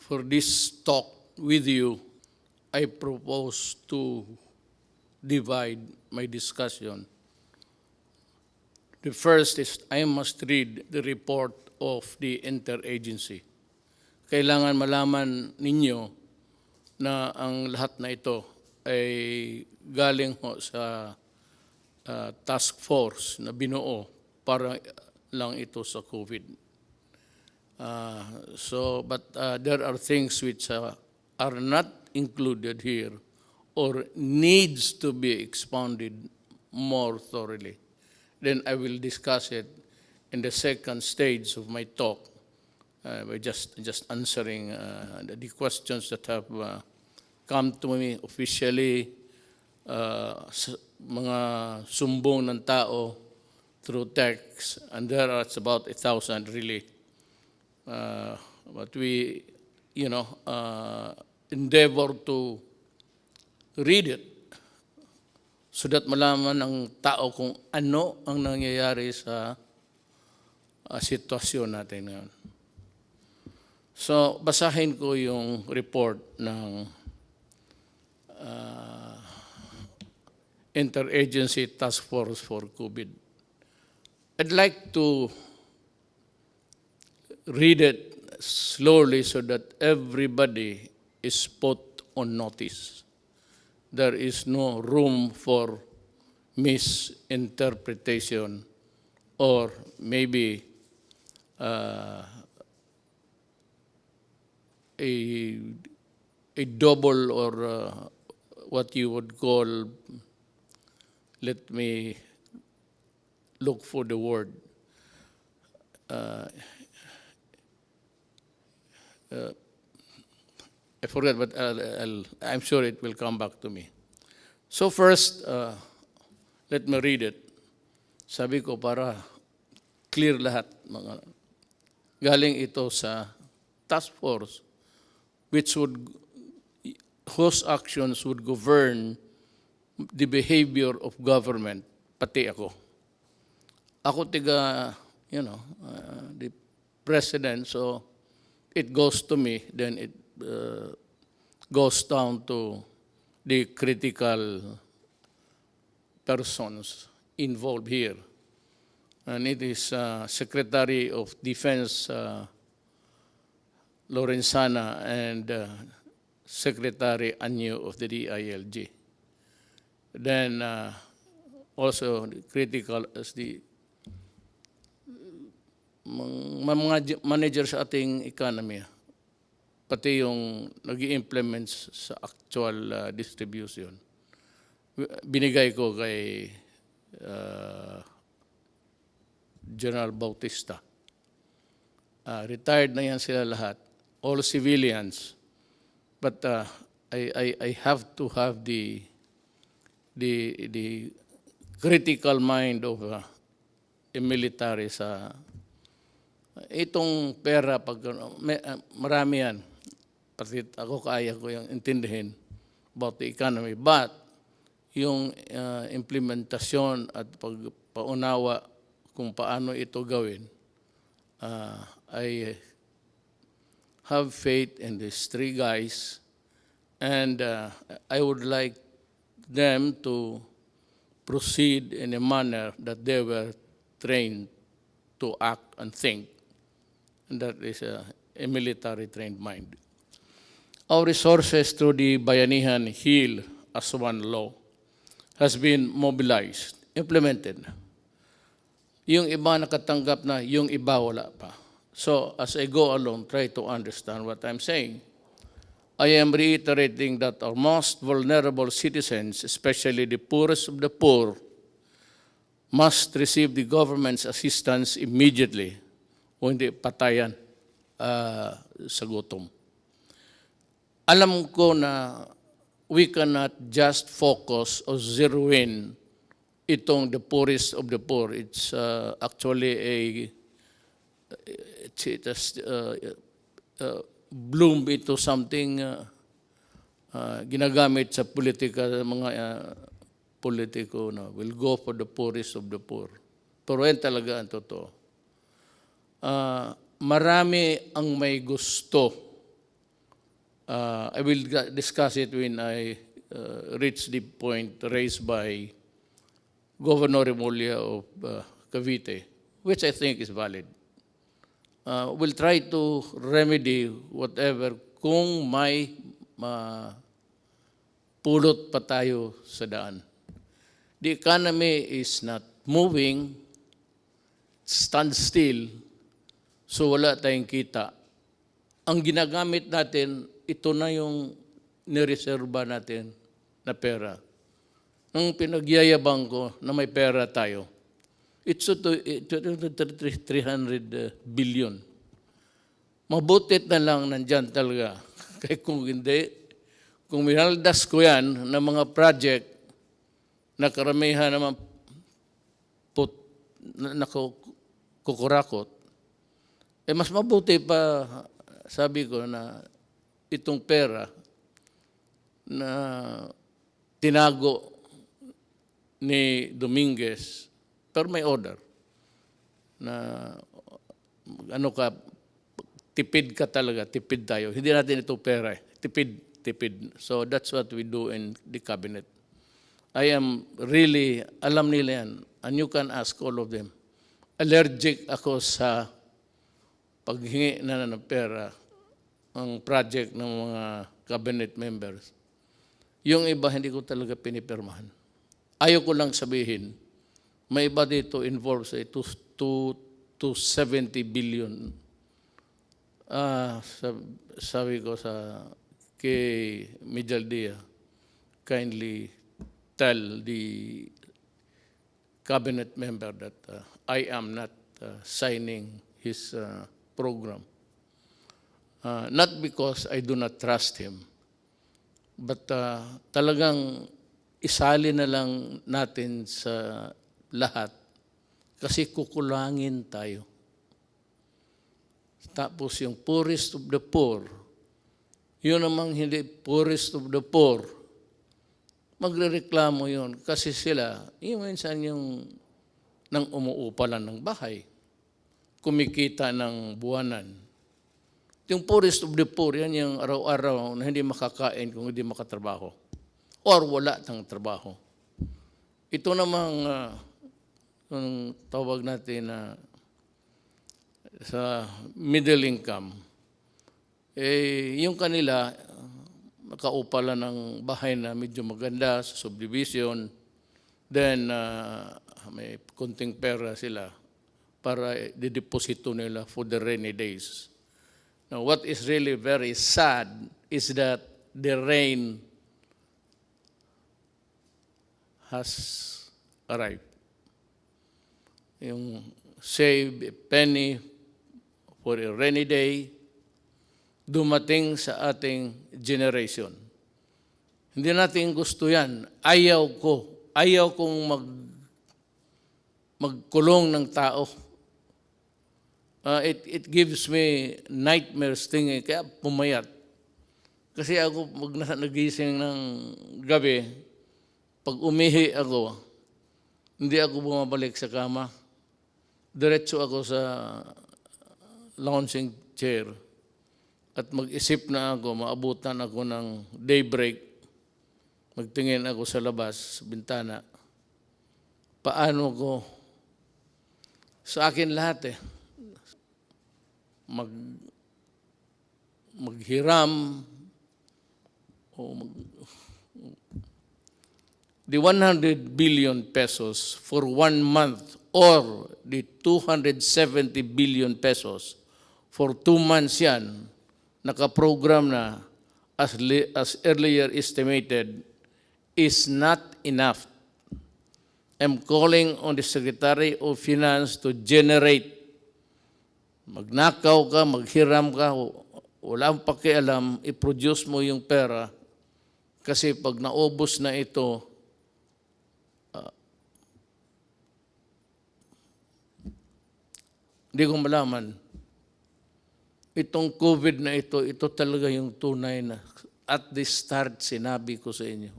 for this talk with you, I propose to divide my discussion. The first is I must read the report of the interagency. Kailangan malaman ninyo na ang lahat na ito ay galing ho sa task force na binuo para lang ito sa COVID. But there are things which are not included here or needs to be expounded more thoroughly. Then I will discuss it in the second stage of my talk by just answering the questions that have come to me officially, mga sumbong ng tao through text, and there are about 1,000 really. But we, endeavor to read it so that malaman ng tao kung ano ang nangyayari sa sitwasyon natin ngayon. So, basahin ko yung report ng Interagency Task Force for COVID. I'd like to read it slowly so that everybody is put on notice. There is no room for misinterpretation or maybe a double or what you would call, let me look for the word, I forget, but I'm sure it will come back to me. So first, let me read it. Sabi ko para clear lahat. Galing ito sa task force whose actions would govern the behavior of government, pati ako. Ako the president, so it goes to me, then it goes down to the critical persons involved here. And it is Secretary of Defense Lorenzana and Secretary Anyo of the DILG. Then also critical as the mga manager sa ating economy, pati yung nag-i-implement sa actual distribution. Binigay ko kay General Bautista. Retired na yan sila lahat, all civilians. But I have to have the critical mind of a military sa itong pera. Pag marami yan, pati ako kaya ko yung intindihin about the economy. But yung implementasyon at pagpaunawa kung paano ito gawin, I have faith in these three guys, and I would like them to proceed in a manner that they were trained to act and think, and that is a military trained mind. Our resources through the Bayanihan Heal as One Law has been mobilized, implemented. Yung iba nakatanggap na, yung iba wala pa. So as I go along, try to understand what I'm saying. I am reiterating that our most vulnerable citizens, especially the poorest of the poor, must receive the government's assistance immediately o hindi patayan sa gutom. Alam ko na we cannot just focus or zero in itong the poorest of the poor. It's actually bloom into something ginagamit sa politika, mga politiko na will go for the poorest of the poor. Pero yan talaga ang totoo. Marami ang may gusto I will discuss it when I reach the point raised by Governor Remulla of Cavite, which I think is valid. We'll try to remedy whatever kung may pulot pa tayo sa daan. The economy is not moving, stand still, so wala tayong kita. Ang ginagamit natin, ito na yung nireserba natin na pera. Ang pinagyayabang ko na may pera tayo, it's 300 billion. Mabutit na lang nandyan talaga. Kaya kung hindi, kung minaldas ko yan ng mga project na karamihan naman kukurakot, mas mabuti pa, sabi ko, na itong pera na tinago ni Dominguez, pero may order na tipid ka talaga, tipid tayo. Hindi natin ito pera, tipid. So that's what we do in the cabinet. I am really, alam nila yan, and you can ask all of them. Allergic ako sa paghingi na ng pera ang project ng mga cabinet members. Yung iba, hindi ko talaga pinipirmahan. Ayaw ko lang sabihin, may iba dito involved sa 270 billion. Sabi ko kay Mijaldia, kindly tell the cabinet member that I am not signing his program. Not because I do not trust him, but talagang isali na lang natin sa lahat kasi kukulangin tayo. Tapos yung poorest of the poor, yun namang hindi poorest of the poor, magrereklamo yun kasi sila, yung minsan yung nang umuupalan ng bahay, kumikita ng buwanan. Yung poorest of the poor, yan yung araw-araw na hindi makakain kung hindi makatrabaho or wala ng trabaho. Ito namang yung tawag natin na sa middle income, yung kanila nakaupalan ng bahay na medyo maganda sa subdivision, then may kunting pera sila para dideposito nila for the rainy days. Now, what is really very sad is that the rain has arrived. Yung save a penny for a rainy day, dumating sa ating generation. Hindi natin gusto yan. Ayaw kong magkulong ng tao. It gives me nightmares thinking, kaya pumayat. Kasi ako, pag nagising ng gabi, pag umihi ako, hindi ako bumabalik sa kama. Diretso ako sa lounging chair at mag-isip na ako, maabutan ako ng daybreak, magtingin ako sa labas, sa bintana. Paano ko? Sa akin lahat maghiram o the 100 billion pesos for 1 month or the 270 billion pesos for 2 months yan, nakaprogram na as earlier estimated, is not enough. I'm calling on the Secretary of Finance to generate. Magnakaw ka, maghiram ka, walang pakialam, i-produce mo yung pera kasi pag naubos na ito, hindi ko malaman. Itong COVID na ito talaga yung tunay na at the start sinabi ko sa inyo.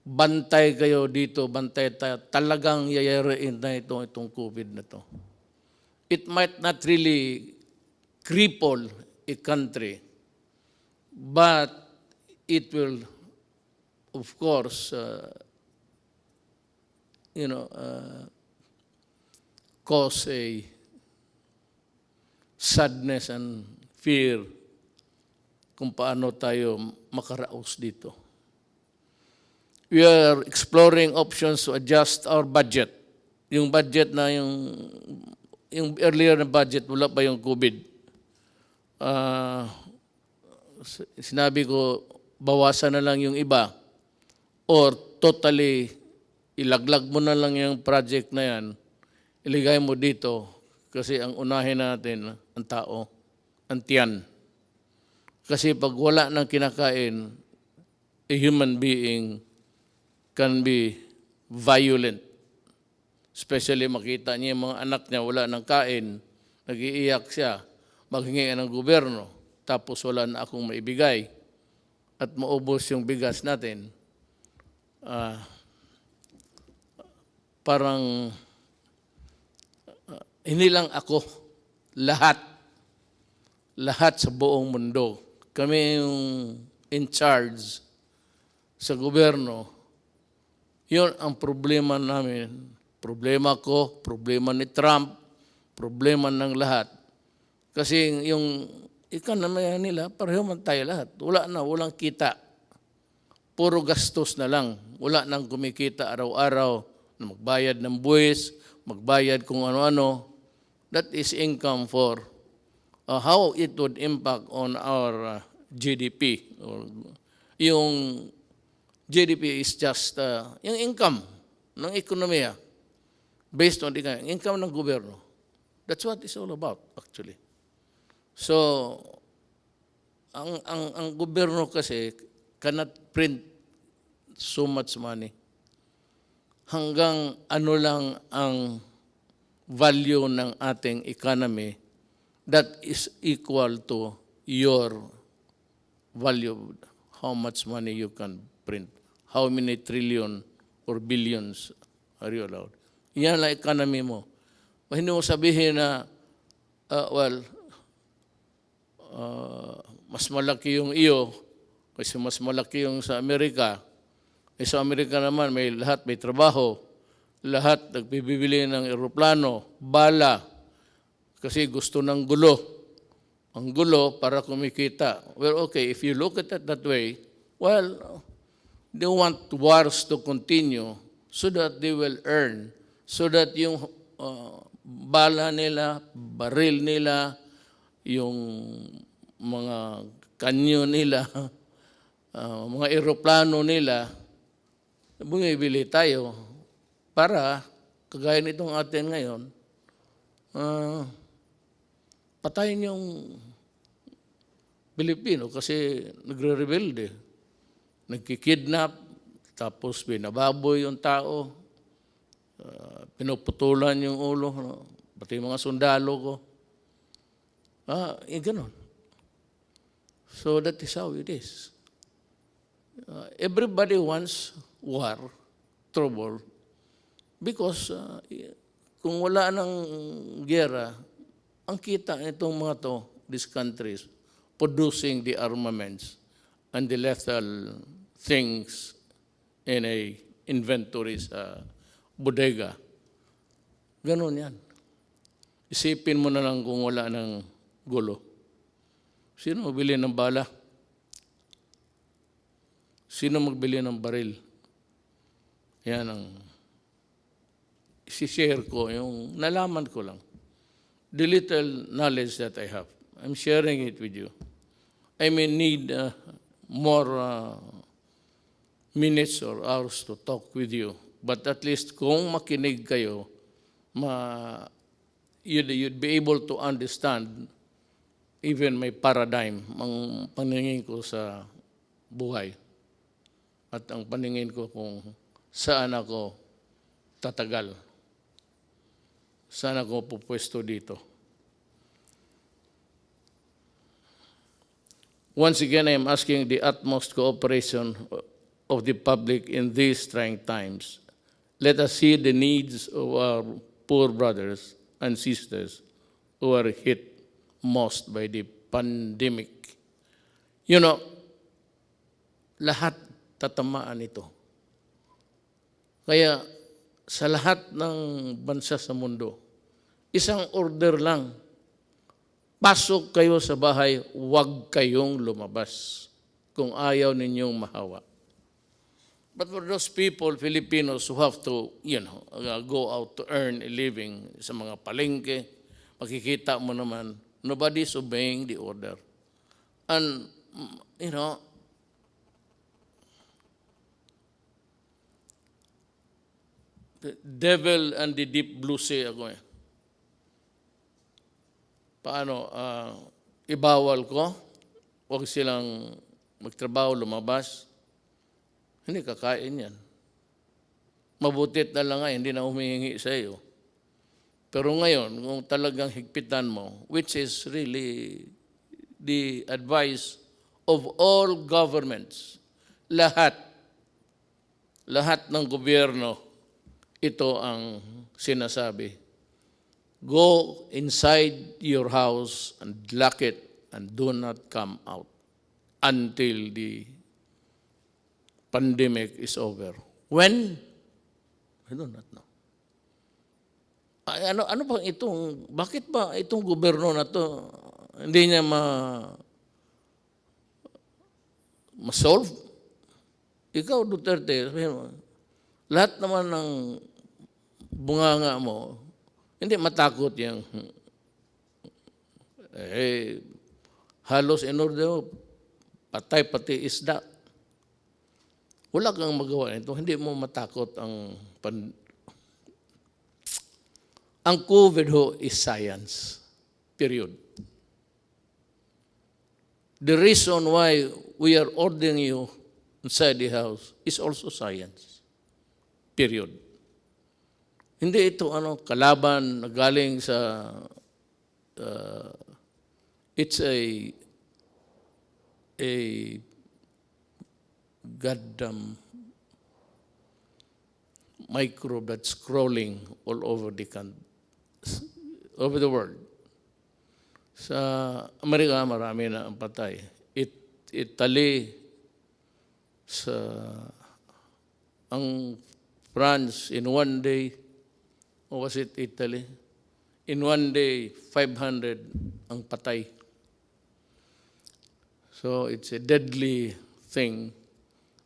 Bantay kayo dito, bantay tayo. Talagang yayarain na itong COVID na ito. It might not really cripple a country, but it will, of course, cause a sadness and fear kung paano tayo makaraos dito. We are exploring options to adjust our budget. Yung budget na yung earlier na budget, wala pa yung COVID. Sinabi ko, bawasan na lang yung iba or totally ilaglag mo na lang yung project na yan, iligay mo dito kasi ang unahin natin, ang tao, ang tiyan. Kasi pag wala nang kinakain, a human being can be violent. Especially makita niya yung mga anak niya wala nang kain, nag-iiyak siya, maghingi ng gobyerno, tapos wala na akong maibigay at maubos yung bigas natin. Parang hindi lang ako, lahat sa buong mundo. Kami yung in charge sa gobyerno. Yun ang problema namin. Problema ko, problema ni Trump, problema ng lahat. Kasi yung economy nila, pareho man tayo lahat. Walang kita. Puro gastos na lang. Wala nang kumikita araw-araw na magbayad ng buwis, magbayad kung ano-ano. That is income for how it would impact on our GDP. Yung GDP is just yung income ng ekonomiya based on the income ng gobyerno. That's what it's all about, actually. So, ang gobyerno kasi cannot print so much money. Hanggang ano lang ang value ng ating economy that is equal to your value, how much money you can print, how many trillion or billions are you allowed. Yan lang economy mo. Hindi mo sabihin na, mas malaki yung iyo kasi mas malaki yung sa Amerika. Sa Amerika naman, may trabaho. Lahat nagpibili ng eroplano, bala, kasi gusto ng gulo. Ang gulo para kumikita. Well, okay, if you look at it that way, well, they want wars to continue so that they will earn, so that yung bala nila, baril nila, yung mga kanyo nila, mga eroplano nila, bumibili tayo para, kagaya nitong atin ngayon, patayin yung Pilipino kasi nagre-rebelde. Nagkikidnap, tapos binababoy yung tao, pinuputulan yung ulo, pati mga sundalo ko. Ganon. So that is how it is. Everybody wants war, trouble, because kung wala ng gera, ang kita nitong mga to, these countries, producing the armaments and the lethal things in a inventory sa bodega. Ganon yan. Isipin mo na lang kung wala ng gulo. Sino magbili ng bala? Sino magbili ng baril? Yan ang isi-share ko, yung nalaman ko lang. The little knowledge that I have. I'm sharing it with you. I may need more minutes or hours to talk with you. But at least kung makinig kayo, you'd be able to understand even my paradigm, ang paningin ko sa buhay. At ang paningin ko kung saan ako tatagal. Saan ako pupwesto dito. Once again, I am asking the utmost cooperation of the public in these trying times. Let us see the needs of our poor brothers and sisters who are hit most by the pandemic. You know, lahat tatamaan ito. Kaya sa lahat ng bansa sa mundo, isang order lang, pasok kayo sa bahay, huwag kayong lumabas kung ayaw ninyong mahawa. But for those people, Filipinos, who have to, go out to earn a living sa mga palengke, makikita mo naman, nobody's obeying the order. And, the devil and the deep blue sea ako eh. Paano? Ibawal ko, huwag silang magtrabaho, lumabas. Hindi kakain yan. Mabutit na lang nga, hindi na humihingi sa iyo. Pero ngayon, kung talagang higpitan mo, which is really the advice of all governments, lahat ng gobyerno, ito ang sinasabi. Go inside your house and lock it and do not come out until the pandemic is over. When? I do not know. Ano ba itong, bakit ba itong gobyerno na to hindi niya ma-solve? Ikaw, Duterte, lahat naman ng bunganga mo, hindi matakot yung halos in order patay pati isda. Wala kang magawa nito, hindi mo matakot ang COVID ho is science. Period. The reason why we are ordering you inside the house is also science. Period. Hindi ito kalaban na galing sa it's a goddamn microbe that's crawling all over the world. Sa Amerika, marami na ang patay. Italy, ang France, in one day, or was it Italy? In one day, 500 ang patay. So it's a deadly thing.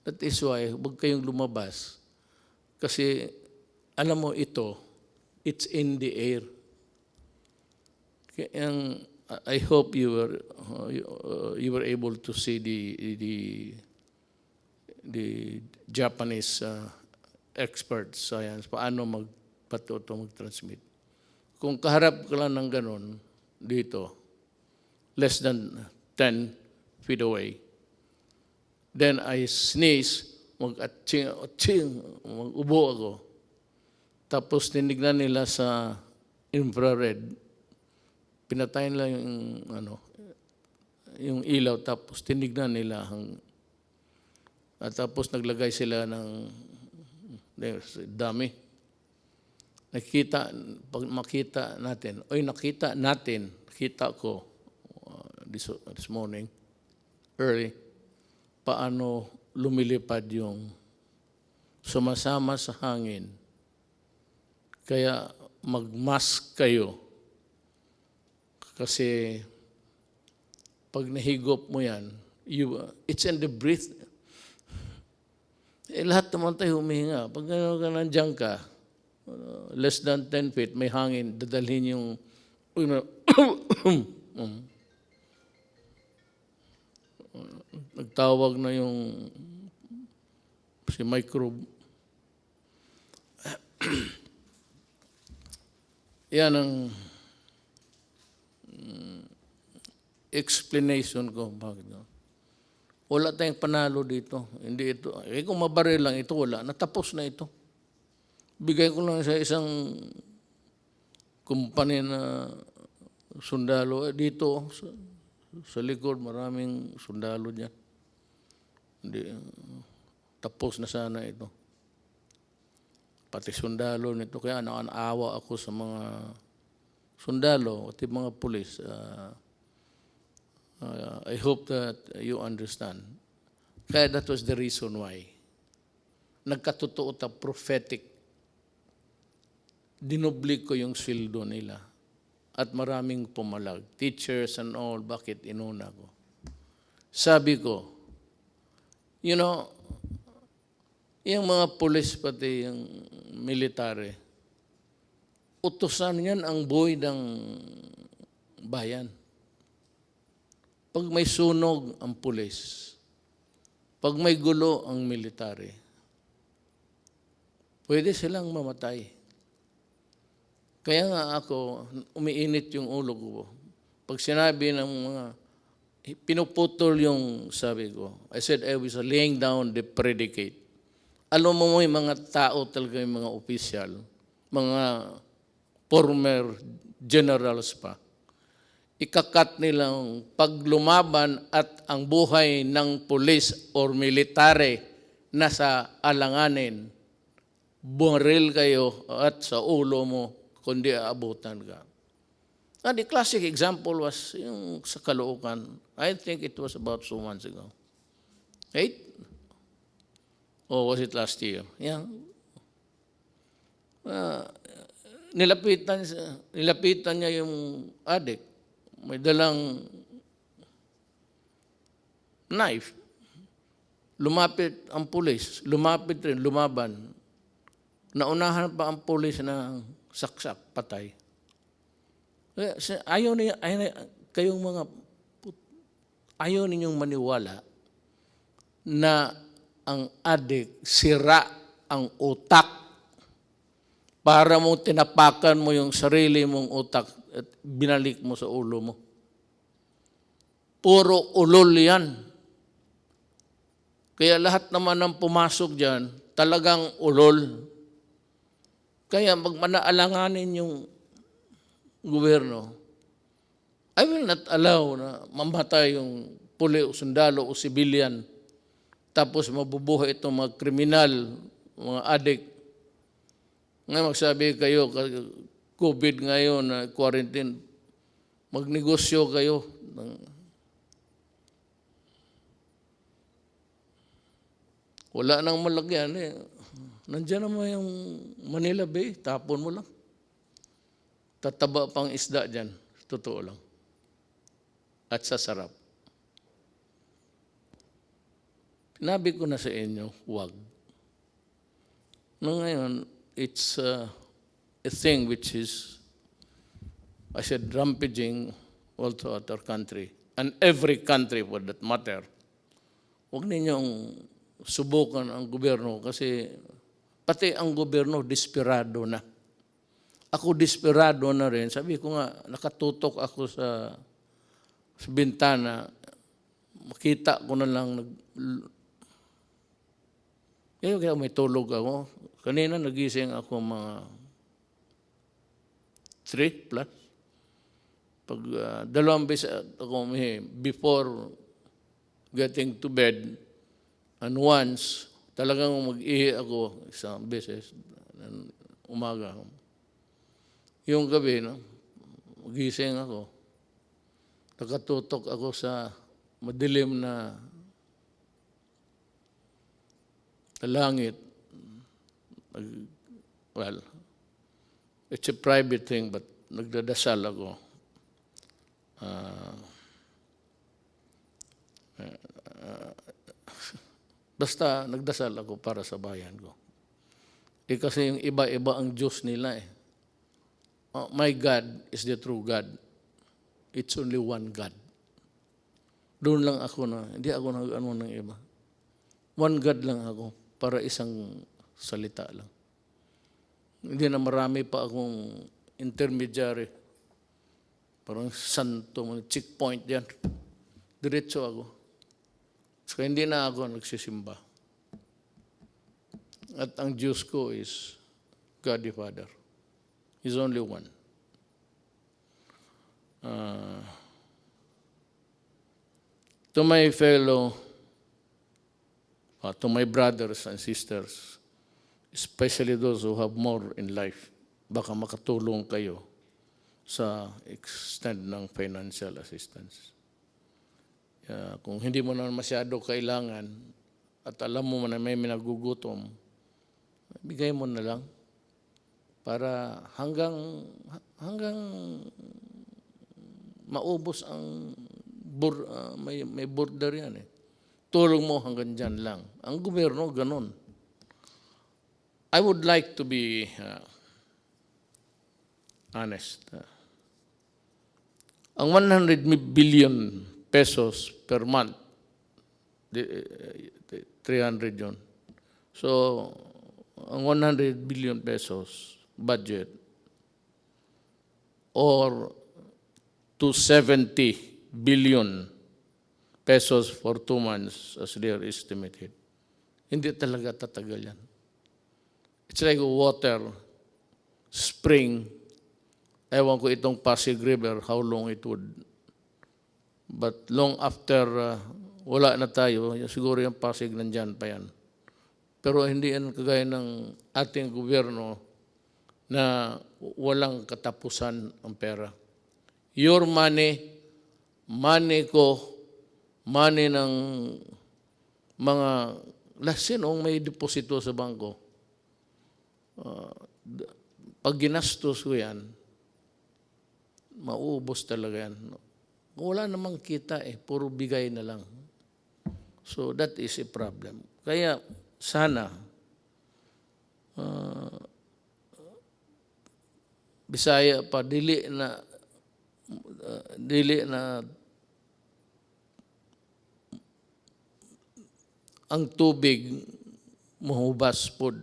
That is why, huwag kayong lumabas. Kasi, alam mo ito, it's in the air. I hope you were able to see the Japanese expert science, paano mag-transmit. Kung kaharap ka lang ng ganun, dito, less than 10 feet away, then I sneeze, mag-atching, mag-ubo ako. Tapos tinignan nila sa infrared, pinatayin nila yung ilaw, tapos tinignan nila at tapos naglagay sila ng dami. Pag makita natin, nakita ko this morning, early, paano lumilipad yung sumasama sa hangin. Kaya mag-mask kayo. Kasi pag nahigop mo yan, it's in the breath. Lahat naman tayo humihinga. Pag nandiyan ka, less than 10 feet, may hangin, dadalhin yung nagtawag na yung si microbe. Yan ang explanation ko. Bakit? Wala tayong panalo dito. Hindi ito. Kung mabaril lang ito, wala. Natapos na ito. Bigay ko lang sa isang kumpanya na sundalo. Dito, sa likod, maraming sundalo dyan. Hindi, tapos na sana ito. Pati sundalo nito. Kaya nakaawa ako sa mga sundalo at mga pulis. I hope that you understand. Kaya that was the reason why. Nagkatotoo ta prophetic. Dinubli ko yung sweldo nila. At maraming pumalag. Teachers and all, bakit inuna ko? Sabi ko, you know, yung mga pulis pati yung military, utusan yan ang buhay ng bayan. Pag may sunog ang pulis, pag may gulo ang military, pwede silang mamatay. Kaya nga ako, umiinit yung ulo ko. Pag sinabi ng mga, pinuputol yung sabi ko, I said I was laying down the predicate. Alam mo yung mga tao talaga, yung mga opisyal, mga former generals pa, ikakat nilang paglumaban at ang buhay ng pulis or military nasa alanganin, bumaril kayo at sa ulo mo, kundi aabutan ka. And the classic example was yung sa Caloocan. I think it was about 2 months ago. 8? Or was it last year? Yeah. Nilapitan niya yung adik. May dalang knife. Lumapit ang pulis. Lumapit rin, lumaban. Naunahan pa ang pulis na saksak, patay. Ayaw ninyong maniwala na ang adik sira ang utak para mo tinapakan mo yung sarili mong utak at binalik mo sa ulo mo. Puro ulol yan. Kaya lahat naman ng pumasok dyan, talagang ulol. Kaya magmanaalanganin yung gobyerno, I will not allow na mamatay yung puli o sundalo o civilian tapos mabubuhay itong mga kriminal, mga adik. Ngayon magsabi kayo, COVID ngayon, quarantine, magnegosyo kayo. Wala nang malagyan eh. Nandiyan naman yung Manila Bay, tapon mo lang. Tataba pang isda dyan, totoo lang. At sasarap. Sinabi ko na sa inyo, huwag. No, ngayon, it's a thing which is, I said, rampaging all throughout our country. And every country for that matter. Huwag ninyong subukan ang gobyerno kasi pati ang gobyerno desperado na. Ako desperado na rin. Sabi ko nga, nakatutok ako sa bintana. Makita ko na lang. Kaya may tulog ako. Kanina nagising ako mga 3 plus. Pag 2 beses ako before getting to bed, and once, talagang mag-ihi ako 1 beses, umaga. Yung gabi, magising ako. Nakatutok ako sa madilim na langit. Well, it's a private thing, but nagdadasal ako. Basta nagdasal ako para sa bayan ko. Kasi yung iba-iba ang Diyos nila eh. My God is the true God. It's only one God. Doon lang ako na, hindi ako nag-ano ng iba. One God lang ako para isang salita lang. Hindi na marami pa akong intermediary. Parang santo, checkpoint yan. Diretso ako. So hindi na ako nagsisimba. At ang Diyos ko is God the Father. He's only one. To my fellow, to my brothers and sisters, especially those who have more in life, baka makatulong kayo sa extent ng financial assistance. Kung hindi mo na masyado kailangan at alam mo na may minagugutom, bigay mo na lang para hanggang maubos ang may border yan eh. Tulong mo hanggang dyan lang. Ang gobyerno, ganun. I would like to be honest. Ang 100 billion pesos per month, 300 yun. So, ang 100 billion pesos budget or 270 billion pesos for 2 months as they are estimated. Hindi talaga tatagal yan. It's like water, spring. Ewan ko itong Pasig River, how long it would. But long after wala na tayo, siguro yung Pasig nandyan pa yan. Pero hindi yan kagaya ng ating gobyerno na walang katapusan ang pera. Your money, money ko, money ng mga sinong may deposito sa bangko. Pag ginastos ko yan, mauubos talaga yan. Wala namang kita eh, puro bigay na lang. So that is a problem. Kaya sana, Bisaya pa, dili na ang tubig mahubas po.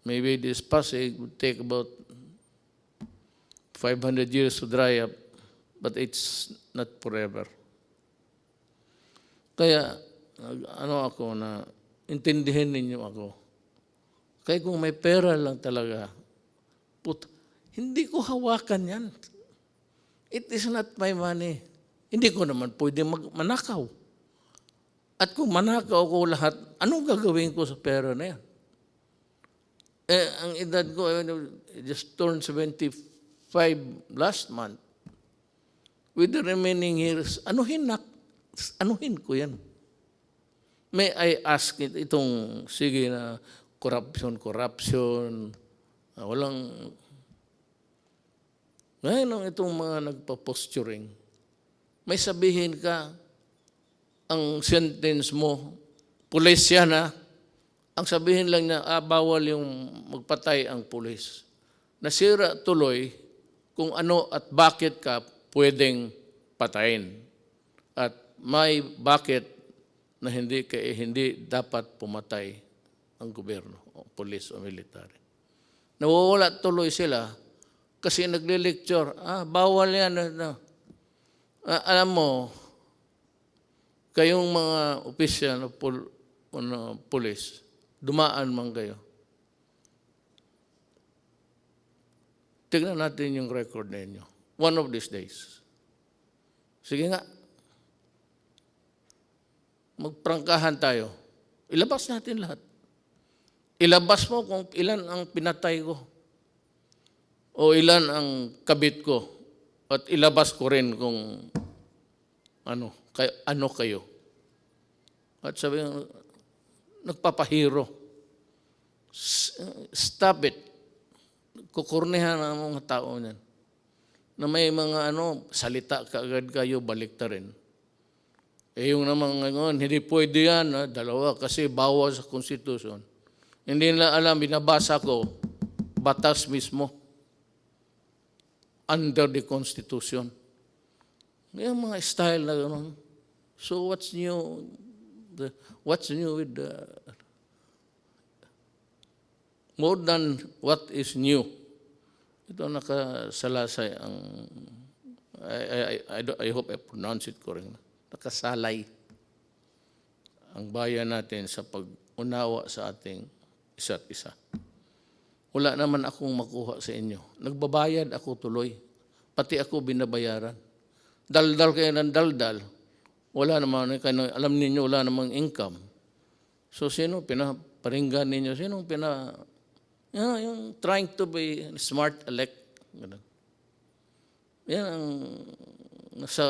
Maybe this Pasig would take about 500 years to dry up, but it's not forever. Kaya, ako na, intindihin ninyo ako. Kaya kung may pera lang talaga, hindi ko hawakan yan. It is not my money. Hindi ko naman pwede manakaw. At kung manakaw ko lahat, anong gagawin ko sa pera na yan? Ang edad ko, I just turned 75 last month. With the remaining years, anuhin ko yan. May I ask itong, sige na, corruption, walang, ngayon itong mga nagpa-posturing, may sabihin ka, ang sentence mo, pulis yan ha, ang sabihin lang niya, bawal yung magpatay ang pulis. Nasira tuloy kung ano at bakit ka pwedeng patayin. At may bakit na hindi dapat pumatay ang gobyerno, o pulis o military. Nawawala tuloy sila kasi nagle-lecture, bawal yan. Alam mo, kayong mga opisyal o pulis, dumaan man kayo. Tignan natin yung record ninyo. One of these days. Sige nga. Magprangkahan tayo. Ilabas natin lahat. Ilabas mo kung ilan ang pinatay ko. O ilan ang kabit ko. At ilabas ko rin kung ano kayo. At sabi nga, nagpapahiro. Stop it. Kukurnihan ang mga tao niyan. Na may mga salita kaagad kayo, balik ta rin. Yung naman ngayon, hindi pwede yan, dalawa, kasi bawal sa konstitusyon. Hindi nila alam, binabasa ko, batas mismo. Under the Constitution. Yung mga style na gano'n. So what's new? What's new with more than what is new? Ito nakasalasay ang I hope I pronounce it correctly. Nakasalay ang bayan natin sa pag-unawa sa ating isa't isa. Wala naman akong makuha sa inyo. Nagbabayad ako tuloy. Pati ako binabayaran. Daldal kayo ng daldal. Wala naman, alam ninyo, wala namang income. So, sino pinaparinggan ninyo? Sino yung trying to be smart elect. Yan ang nasa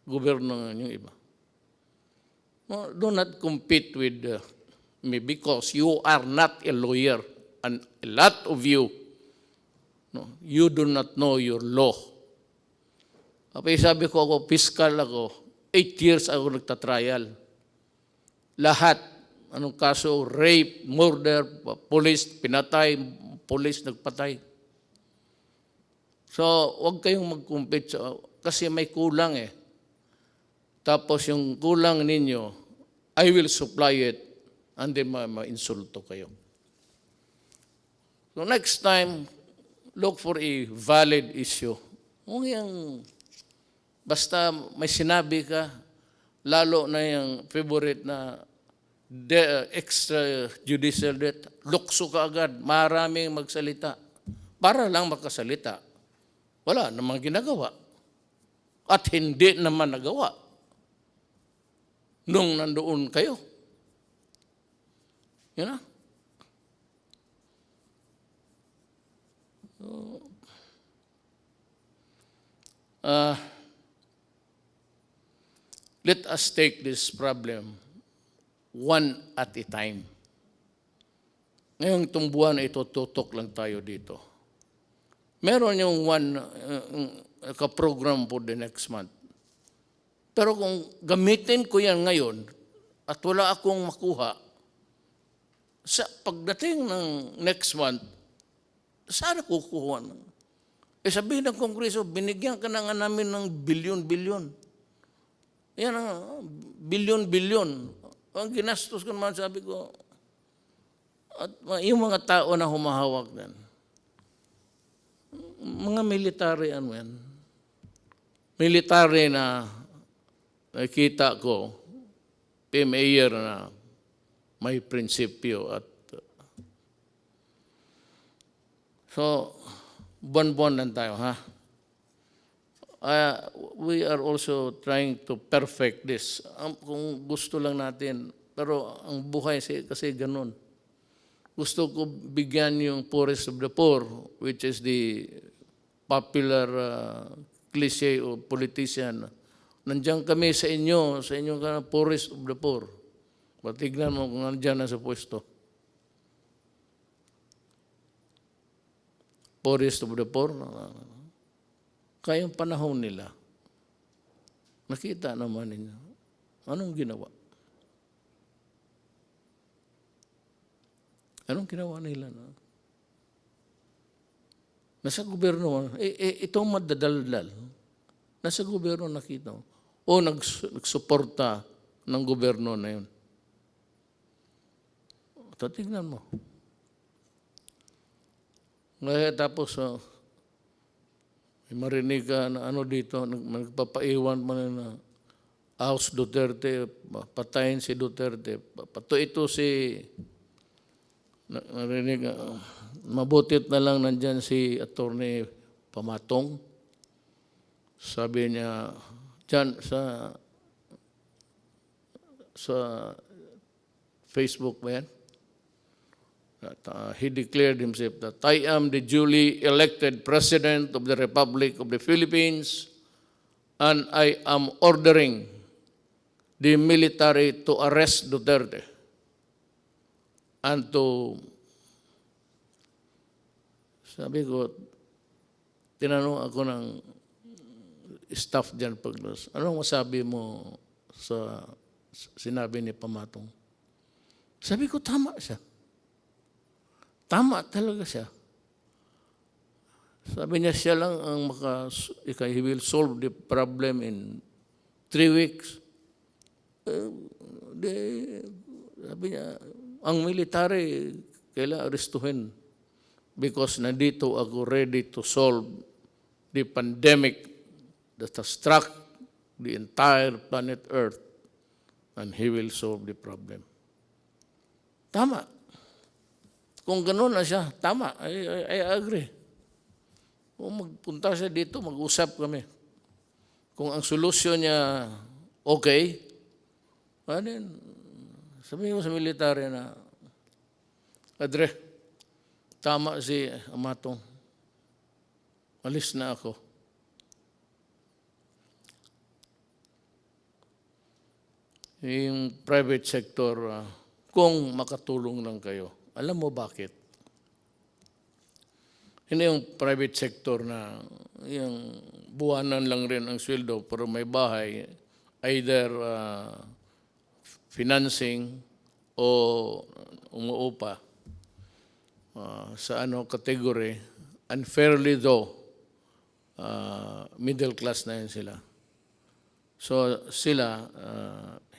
gobyerno ng iba. No, do not compete with me because you are not a lawyer, and a lot of you, no, you do not know your law. Kapag sabi ko ako, fiscal ako, 8 years ako nagtatrial. Lahat, anong kaso, rape, murder, police, pinatay, police, nagpatay. So, huwag kayong mag-compete kasi may kulang eh. Tapos yung kulang ninyo, I will supply it, and then ma-insulto kayo. So next time, look for a valid issue. Kung yung, basta may sinabi ka, lalo na yung favorite na extrajudicial death, lukso ka agad, maraming magsalita. Para lang makasalita. Wala namang ginagawa. At hindi naman nagawa. Nung nandoon kayo. Yun na. Let us take this problem one at a time. Ngayong itong buwan na ito, tutok lang tayo dito. Meron yung one ka-program for the next month. Pero kung gamitin ko yan ngayon at wala akong makuha, sa pagdating ng next month, saan kukuha? Sabihin ng Kongreso, binigyan ka na nga namin ng bilyon-bilyon. Yan ang bilyon-bilyon. Ang ginastos ko naman, sabi ko, at yung mga tao na humahawak din, mga military ano yan, military na nakita ko, mayor na may prinsipyo at so, buwan-buwan lang tayo, ha? We are also trying to perfect this. Kung gusto lang natin, pero ang buhay kasi ganun. Gusto ko bigyan yung poorest of the poor, which is the popular cliche o politician. Nandiyan kami sa inyong poorest of the poor. Patignan mo kung nandiyan na sa pwesto. Poorest of the poor. Kayong panahon nila, nakita naman ninyo. Anong ginawa? Anong ginawa nila? No? Nasa gobyerno, itong madadaldal, nasa gobyerno nakita. O nagsuporta ng gobyerno na yun. Ito, tignan mo. Ngayon tapos, may marinig ka na ano dito, nagpapaiwan mo na House Duterte, patayin si Duterte. Pato ito si, narinig, mabutit na lang nandyan si Attorney Pamatong. Sabi niya, dyan sa Facebook ba yan? He declared himself that I am the duly elected President of the Republic of the Philippines and I am ordering the military to arrest Duterte and to, sabi ko, tinanong ako ng staff dyan paglas, anong masabi mo sa sinabi ni Pamatong? Sabi ko, tama siya. Tama talaga siya. Sabi niya, siya lang ang he will solve the problem in 3 weeks. Sabi niya, ang military, kailangan arestuhin because nandito ako ready to solve the pandemic that has struck the entire planet Earth and he will solve the problem. Tama. Kung gano'n na siya, tama, I agree. Kung magpunta siya dito, mag-usap kami. Kung ang solusyon niya okay, then sabihin ko sa military na, Adre, tama si Amatong. Alis na ako. yung private sector, kung makatulong lang kayo. Alam mo bakit? Hindi yung private sector na yung buwanan lang rin ang sweldo pero may bahay, either financing o umuupa sa category. Unfairly though, middle class na yun sila. So sila,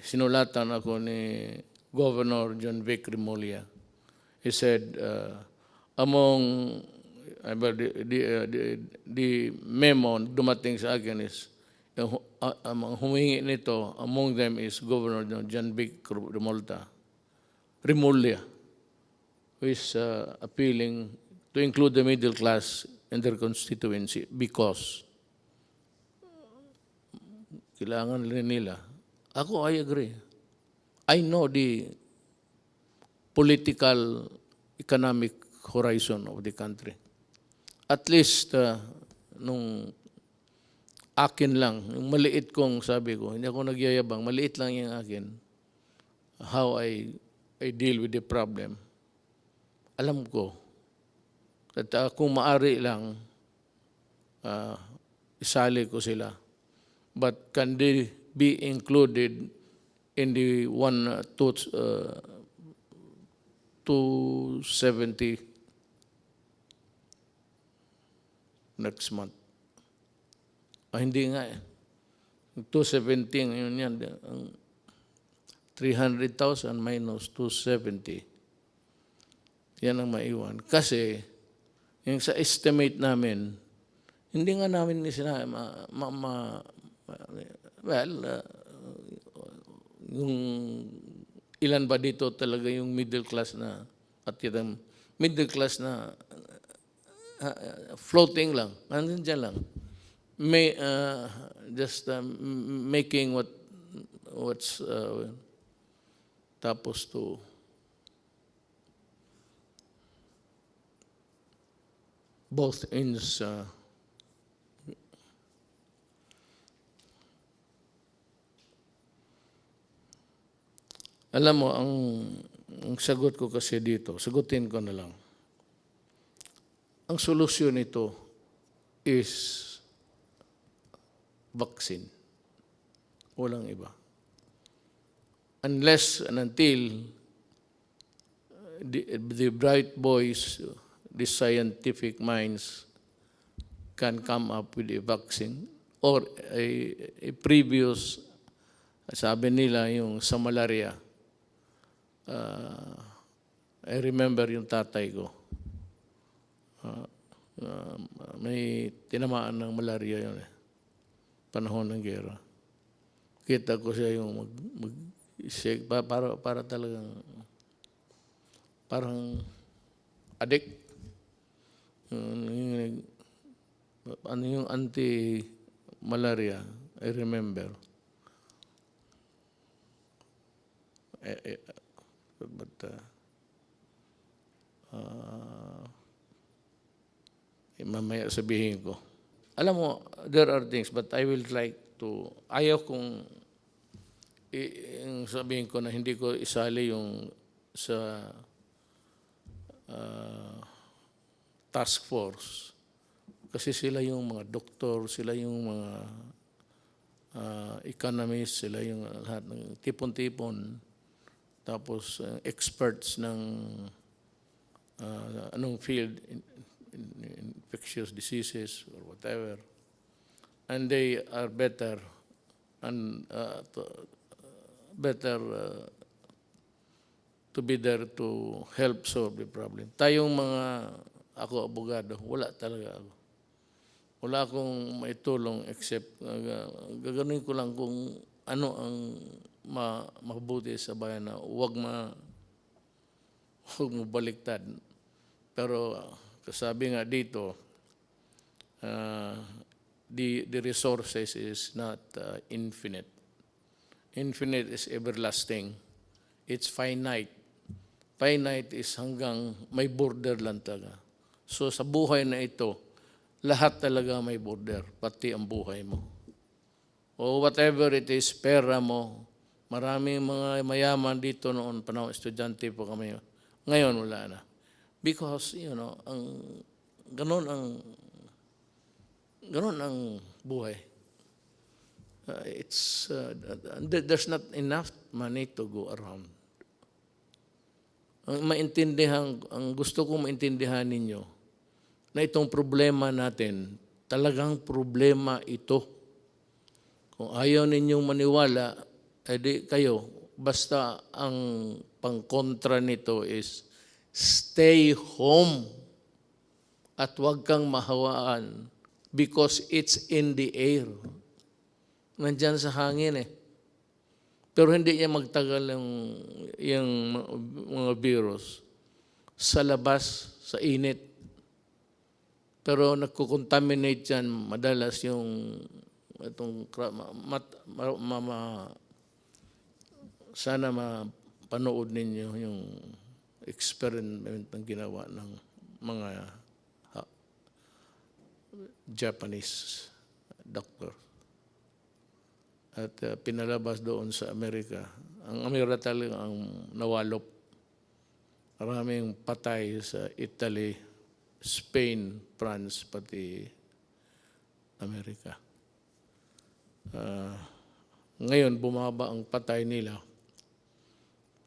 sinulatan ako ni Governor John Vic Remulla. He said, among the memo dumating sa akin is, ang humingi nito, among them is Governor John Vic Remulla, who is appealing to include the middle class in their constituency because kailangan rin nila. Ako, I agree. I know the political, economic horizon of the country. At least, nung akin lang, yung maliit kong sabi ko, hindi ako nagyayabang, maliit lang yung akin, how I deal with the problem. Alam ko, at kung maari lang, isali ko sila. But can they be included in the 270 next month? Hindi nga eh. 217, yun yan. 300,000 minus 270. Yan ang maiwan. Kasi, yung sa estimate namin, hindi nga namin sila yung ilan ba dito talaga yung middle class na at yung middle class na floating lang, andun dyan lang. May, just making what's tapos to both ends alam mo, ang sagot ko kasi dito, sagutin ko na lang. Ang solusyon nito is vaccine. Walang iba. Unless and until the bright boys, the scientific minds can come up with a vaccine or a previous, sabi nila yung sa malaria. I remember yung tatay ko. May tinamaan ng malaria yun eh. Panahon ng gera. Kita ko siya yung mag-shake para talagang parang addict. Ano yung anti-malaria, I remember. But mamaya sabihin ko. Alam mo, there are things, but I will like to, ayaw kong sabihin ko na hindi ko isali yung sa task force. Kasi sila yung mga doktor, sila yung mga economists, sila yung lahat ng tipon-tipon. Tapos experts ng anong field, infectious diseases or whatever. And they are better and to be there to help solve the problem. Tayong mga, ako abogado, wala talaga ako. Wala akong maitulong except gaganuin ko lang kung ano ang mabuti sa bayan na huwag mo baliktad. Pero kasabi nga dito, the resources is not infinite. Infinite is everlasting. It's finite. Finite is hanggang may border lang talaga. So sa buhay na ito, lahat talaga may border, pati ang buhay mo. O whatever it is, pera mo, Maraming mga mayaman dito noon, panahon estudyante po kami. Ngayon wala na. Because, ganun ang buhay. There's not enough money to go around. Ang gusto kong maintindihan ninyo, na itong problema natin, talagang problema ito. Kung ayaw ninyong maniwala, edi kayo, basta ang pangkontra nito is stay home at huwag kang mahawaan because it's in the air. Nandyan sa hangin eh. Pero hindi niya magtagal yung mga virus sa labas, sa init. Pero nagkukontaminate yan madalas yung sana mapanood ninyo yung experiment ng ginawa ng mga Japanese doctor. At pinalabas doon sa Amerika. Ang Amerika talaga ang nawalop. Maraming patay sa Italy, Spain, France, pati Amerika. Ngayon, bumaba ang patay nila.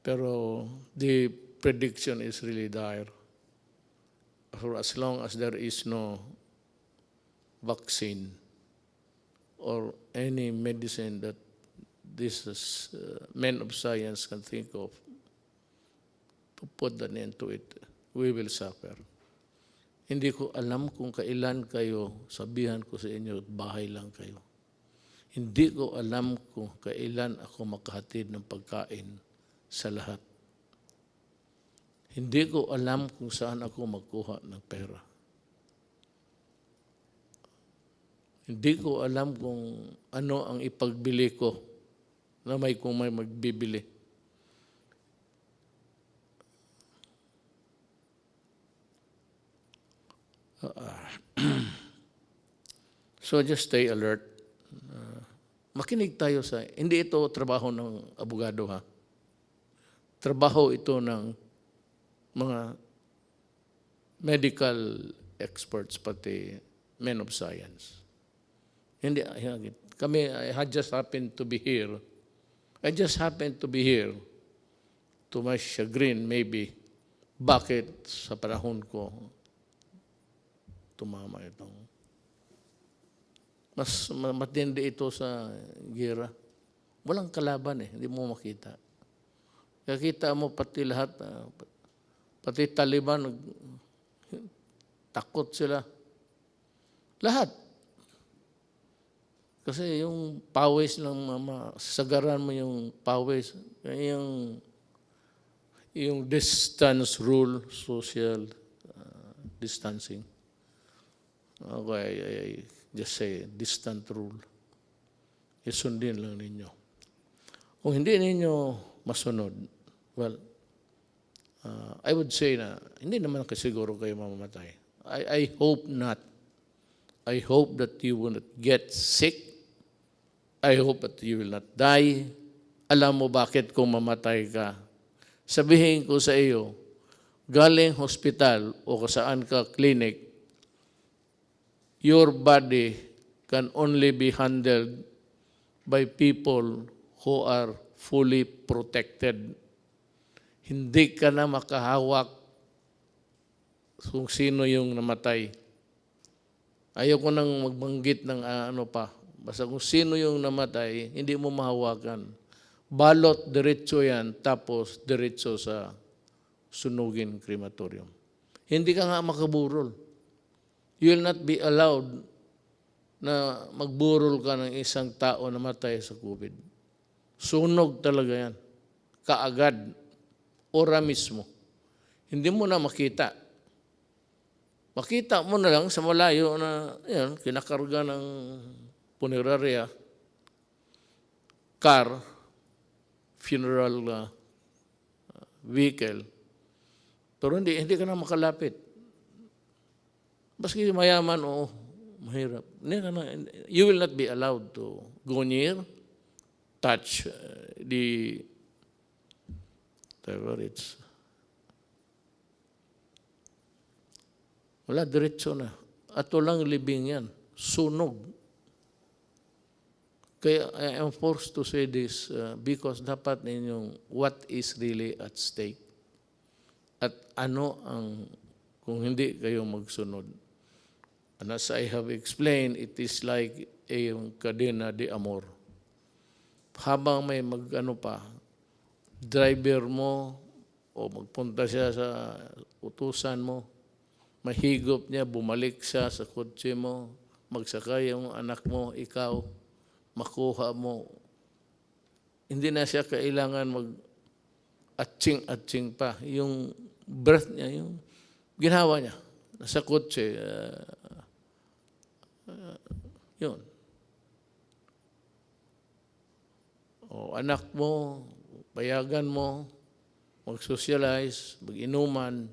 Pero the prediction is really dire. For as long as there is no vaccine or any medicine that these men of science can think of to put an end to it, we will suffer. Hindi ko alam kung kailan kayo, sabihan ko sa inyo, bahay lang kayo. Hindi ko alam kung kailan ako makahatid ng pagkain sa lahat. Hindi ko alam kung saan ako magkuha ng pera. Hindi ko alam kung ano ang ipagbili ko na kung may magbibili. So just stay alert. Makinig tayo sa, hindi ito trabaho ng abogado ha. Trabaho ito ng mga medical experts pati men of science. Hindi, kami, I just happened to be here. I just happened to be here. To my chagrin, maybe. Bakit sa panahon ko tumama itong mas matindi ito sa gira. Walang kalaban eh, hindi mo makita. Kakita mo pati lahat, pati Taliban, takot sila. Lahat. Kasi yung pawis ng sagaran mo yung pawis, yung distance rule, social distancing. Okay, I just say distant rule. Isundin lang ninyo. Kung hindi ninyo masunod, well, I would say na hindi naman kasiguro kayo mamamatay. I hope not. I hope that you will not get sick. I hope that you will not die. Alam mo bakit kung mamatay ka? Sabihin ko sa iyo, galing hospital o saan ka clinic, your body can only be handled by people who are fully protected. Hindi ka na makahawak kung sino yung namatay. Ayaw ko nang magbanggit ng ano pa. Basta kung sino yung namatay, hindi mo mahawakan. Balot, diretso yan, tapos diretso sa sunugin crematorium. Hindi ka nga makaburol. You will not be allowed na magburol ka ng isang tao na matay sa COVID. Sunog talaga yan. Kaagad. Ora mismo. Hindi mo na makita. Makita mo na lang sa malayo na yan, kinakarga ng punerarya, car, funeral vehicle. Pero hindi ka na makalapit. Baski mayaman o mahirap. You will not be allowed to go near touch the, whatever it's, wala, diretso na. At walang libing yan. Sunog. Kaya I am forced to say this because dapat ninyong what is really at stake. At ano ang, kung hindi kayo magsunod. And as I have explained, it is like a cadena de amor. Habang may driver mo o magpunta siya sa utusan mo, mahigop niya, bumalik siya sa kotse mo, magsakay yung anak mo, ikaw, makuha mo. Hindi na siya kailangan mag-atching pa. Yung breath niya, yung ginawa niya, nasa kotse, yun. O anak mo, payagan mo, mag-socialize, mag-inuman,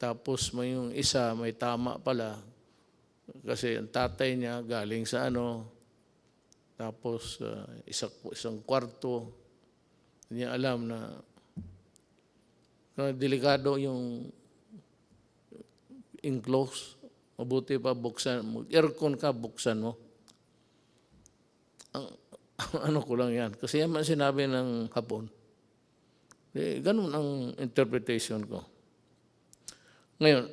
tapos may yung isa, may tama pala, kasi ang tatay niya galing sa tapos isang kwarto, hindi niya alam na delikado yung enclose, mabuti pa buksan, aircon ka, buksan mo. Ano ko lang yan. Kasi yan man sinabi ng hapon. Ganun ang interpretation ko. Ngayon,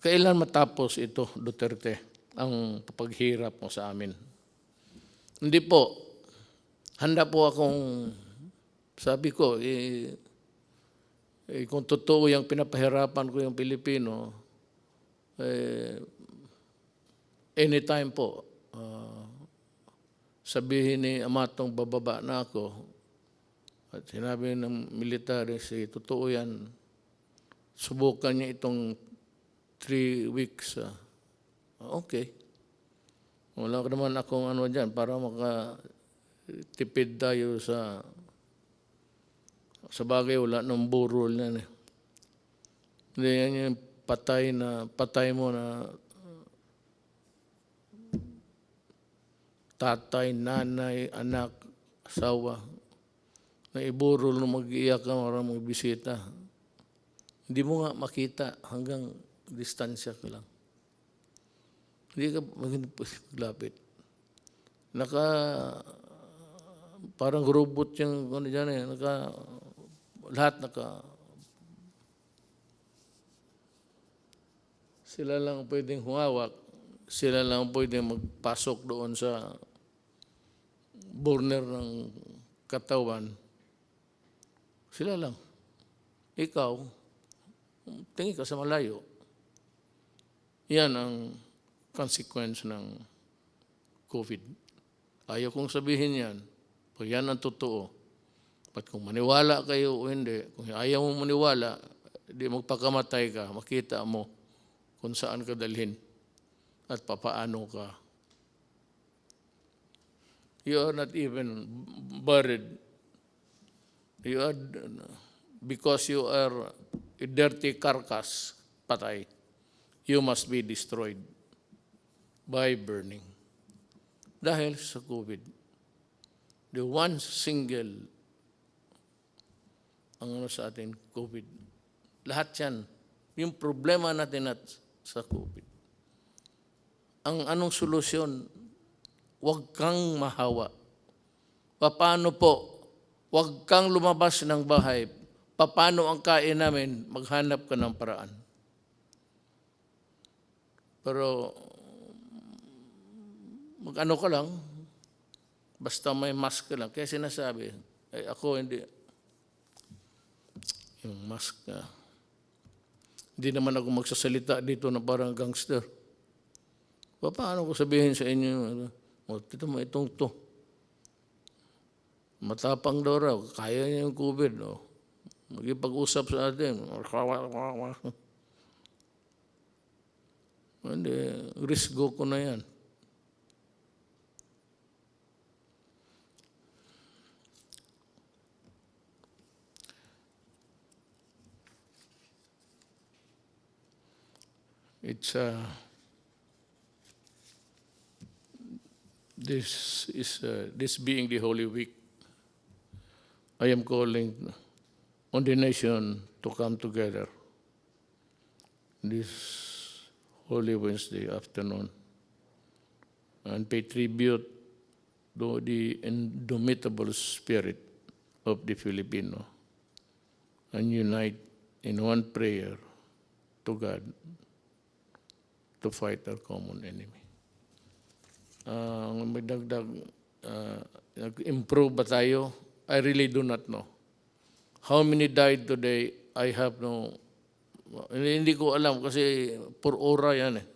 kailan matapos ito, Duterte, ang paghirap mo sa amin? Hindi po. Handa po akong, sabi ko, kung totoo yung pinapahirapan ko yung Pilipino, anytime po, sabihin ni Amatong bababa na ako, at sinabi ng military, totoo yan, subukan niya itong 3 weeks. Okay. Wala ka naman akong dyan para makatipid tayo sa bagay, wala ng burol yan eh. Hindi yan yung patay mo na tatay, nanay, anak, asawa, na iburol na mag-iyak ka, marang magbisita. Hindi mo nga makita hanggang distansya ka lang. Hindi ka maglapit. Parang robot yung dyan eh. Lahat sila lang pwedeng humawak. Sila lang pwedeng magpasok doon sa burner ng katawan. Sila lang. Ikaw, tingin ka sa malayo. Yan ang consequence ng COVID. Ayaw kong sabihin yan. Pag yan ang totoo. But kung maniwala kayo o hindi, kung ayaw mo maniwala, di magpakamatay ka, makita mo kung saan ka dalhin at papaano ka. You are not even buried. You are, because you are a dirty carcass, patay, you must be destroyed by burning. Dahil sa COVID, the one single sa atin, COVID. Lahat yan. Yung problema natin sa COVID. Ang anong solusyon? Huwag kang mahawa. Paano po? Huwag kang lumabas ng bahay. Paano ang kain namin? Maghanap ka ng paraan. Pero mag-ano ka lang, basta may mask ka lang. Kaya sinasabi, ako hindi. Yung mask ka. Hindi naman ako magsasalita dito na parang gangster. Paano ko sabihin sa inyo, tito mo itong to. Matapang daw raw, kaya niya yung COVID. Magipag-usap sa atin. Hindi, risgo ko na yan. It's this being the Holy Week, I am calling on the nation to come together this Holy Wednesday afternoon and pay tribute to the indomitable spirit of the Filipino and unite in one prayer to God to fight our common enemy. Ang magdagdag, nag-improve ba tayo? I really do not know. How many died today? I have no, hindi ko alam kasi per ora yan eh.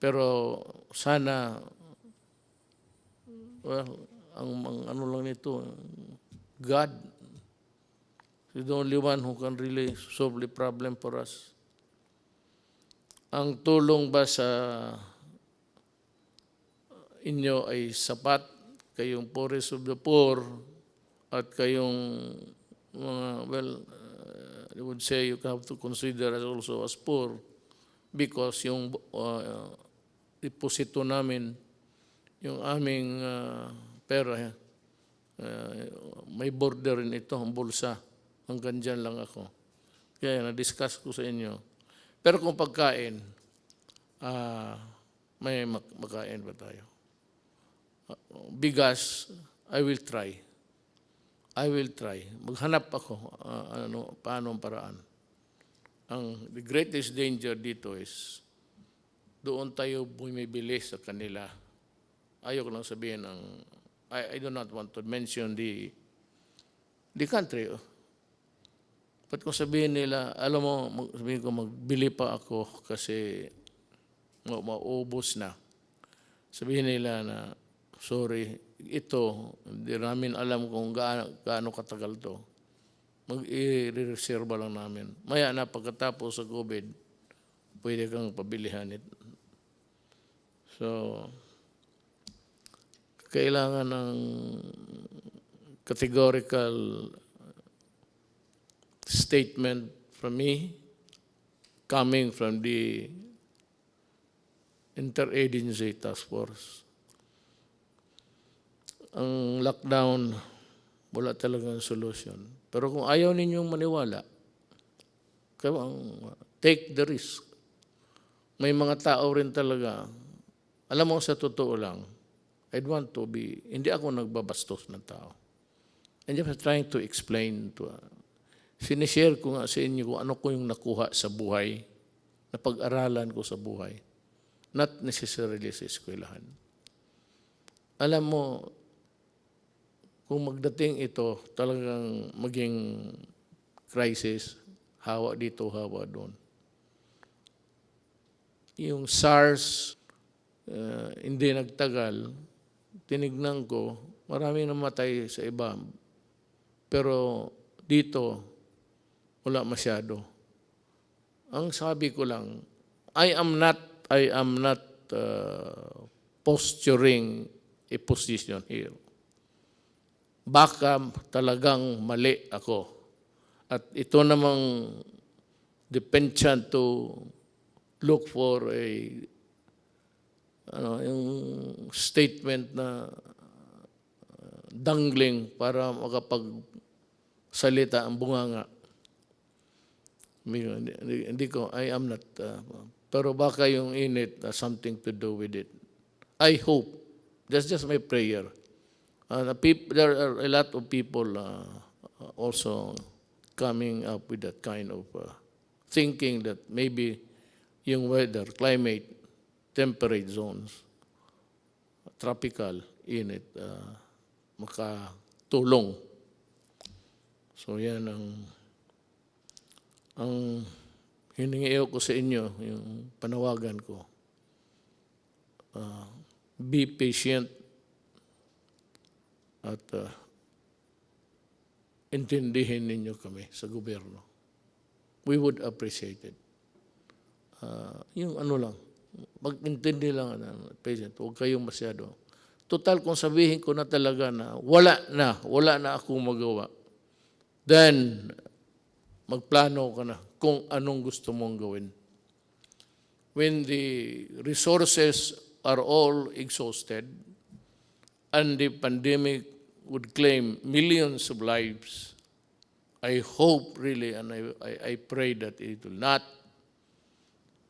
Pero sana, well, ang ano lang nito, God is the only one who can really solve the problem for us. Ang tulong ba sa inyo ay sapat? Kayong poorest of the poor at kayong mga, well, I would say you have to consider us also as poor because yung deposito namin, yung aming pera, may border rin ito, ang bulsa. Hanggang dyan lang ako. Kaya na-discuss ko sa inyo. Pero kung pagkain, may makain ba tayo? Bigas, I will try. I will try. Maghanap ako paano ang paraan. The greatest danger dito is doon tayo bumibili sa kanila. Ayoko lang sabihin I do not want to mention the country. But kung sabihin nila, alam mo, sabihin ko magbili pa ako kasi maubos na. Sabihin nila na, sorry, ito, hindi namin alam kung gaano katagal to. Mag-i-reserva lang namin. Maya na pagkatapos sa COVID, pwede kang pabilihan ito. So, kailangan ng categorical statement from me coming from the Interagency Task Force. Ang lockdown, wala talagang solution. Pero kung ayaw ninyong maniwala, take the risk. May mga tao rin talaga, alam mo sa totoo lang, I'd want to be, hindi ako nagbabastos ng tao. And just trying to explain to sinishare ko nga sa inyo kung ano ko yung nakuha sa buhay, na pag-aralan ko sa buhay. Not necessarily sa eskwelahan. Alam mo, kung magdating ito, talagang maging crisis, hawa dito, hawa doon. Yung SARS, hindi nagtagal, tinignan ko, maraming namatay sa iba. Pero dito, wala masyado. Ang sabi ko lang, I am not posturing a position here. Baka talagang mali ako. At ito namang depensyent to look for yung statement na dangling para makapagsalita ang bunganga. Hindi ko, I am not, pero baka yung init something to do with it. I hope, that's just my prayer. There are a lot of people also coming up with that kind of thinking that maybe yung weather, climate, temperate zones, tropical, init, makatulong. So yan ang hiningi ko sa inyo, yung panawagan ko. Be patient at intindihin ninyo kami sa gobyerno. We would appreciate it. Yung ano lang, mag-intindi lang, patient, huwag kayong masyado. Total, kung sabihin ko na talaga na wala na akong magawa, then magplano ka na kung anong gusto mong gawin. When the resources are all exhausted, and the pandemic would claim millions of lives. I hope really, and I pray that it will not.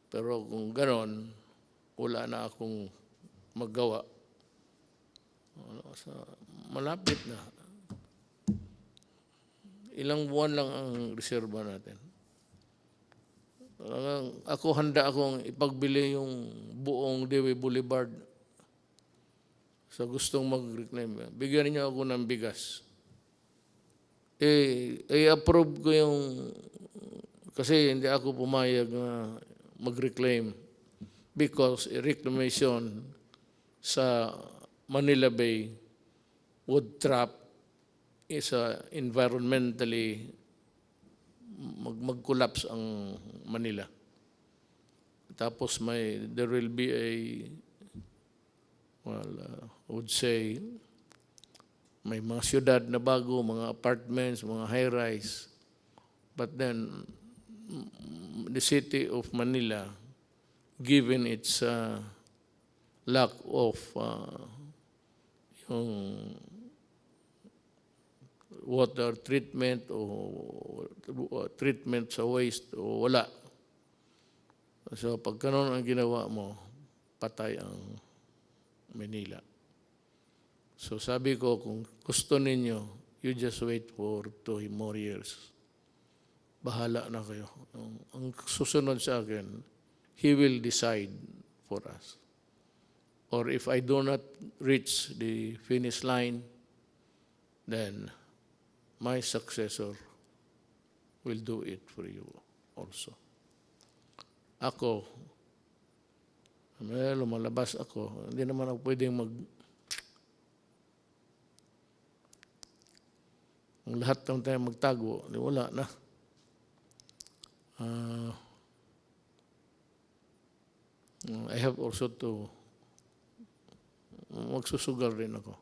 Pero kung ganon, wala na akong magawa. Malapit na. Ilang buwan lang ang reserba natin. Ako handa akong ipagbili yung buong Dewey Boulevard sa gustong mag-reclaim. Bigyan niyo ako ng bigas. I-approve ko yung, kasi hindi ako pumayag na mag-reclaim because reclamation sa Manila Bay would trap is environmentally mag-collapse ang Manila. Tapos there will be I would say, may mga syudad na bago, mga apartments, mga high-rise. But then, the city of Manila, given its lack of yung water treatment o treatment sa waste o wala. So pag kanon ang ginawa mo, patay ang Manila. So sabi ko, kung gusto ninyo, you just wait for 2 more years. Bahala na kayo. Ang susunod sa akin, He will decide for us. Or if I do not reach the finish line, then my successor will do it for you also. Ako, lumalabas ako, hindi naman ako pwedeng ang lahat ng tayo magtago, wala na. I have also to magsusugal rin ako.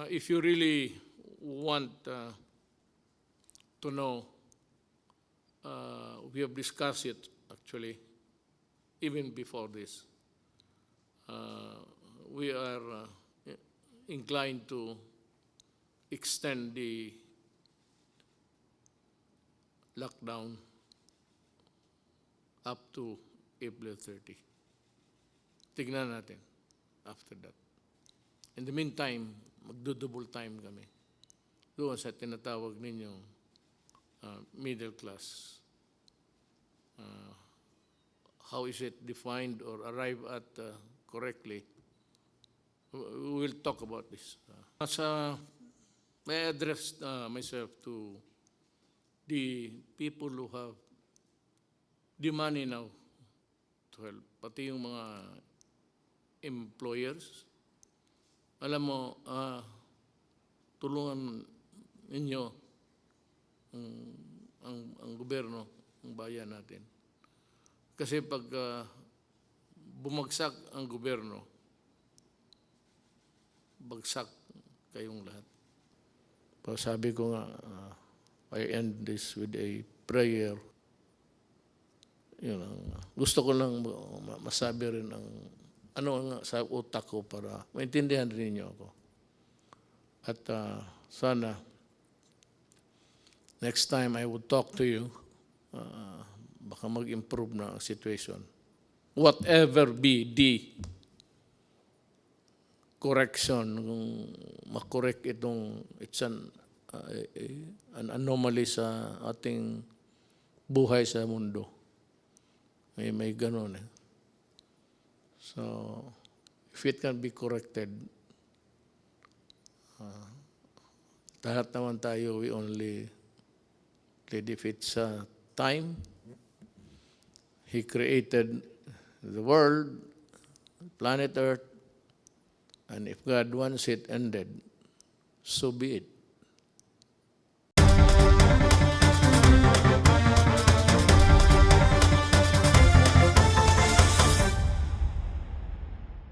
If you really want to know, we have discussed it actually, even before this. We are inclined to extend the lockdown up to April 30. Tignan natin after that. In the meantime, magdo-double time kami. Doon sa tinatawag ninyong middle class. How is it defined or arrived at correctly? We will talk about this. May I address myself to the people who have the money now to help, pati yung mga employers. Alam mo, tulungan ninyo ang gobyerno, ang bayan natin. Kasi pag bumagsak ang gobyerno, bagsak kayong lahat. Pero sabi ko nga, I end this with a prayer. Gusto ko lang masabi rin ang ano nga sa utak ko para maintindihan rin niyo ako. At sana next time I would talk to you, baka mag-improve na ang situation. Whatever be the correction, kung makorek itong, it's an anomaly sa ating buhay sa mundo. May ganon eh. So, if it can be corrected, lahat naman tayo, we only did if it's time. He created the world, planet Earth, and if God wants it ended, so be it.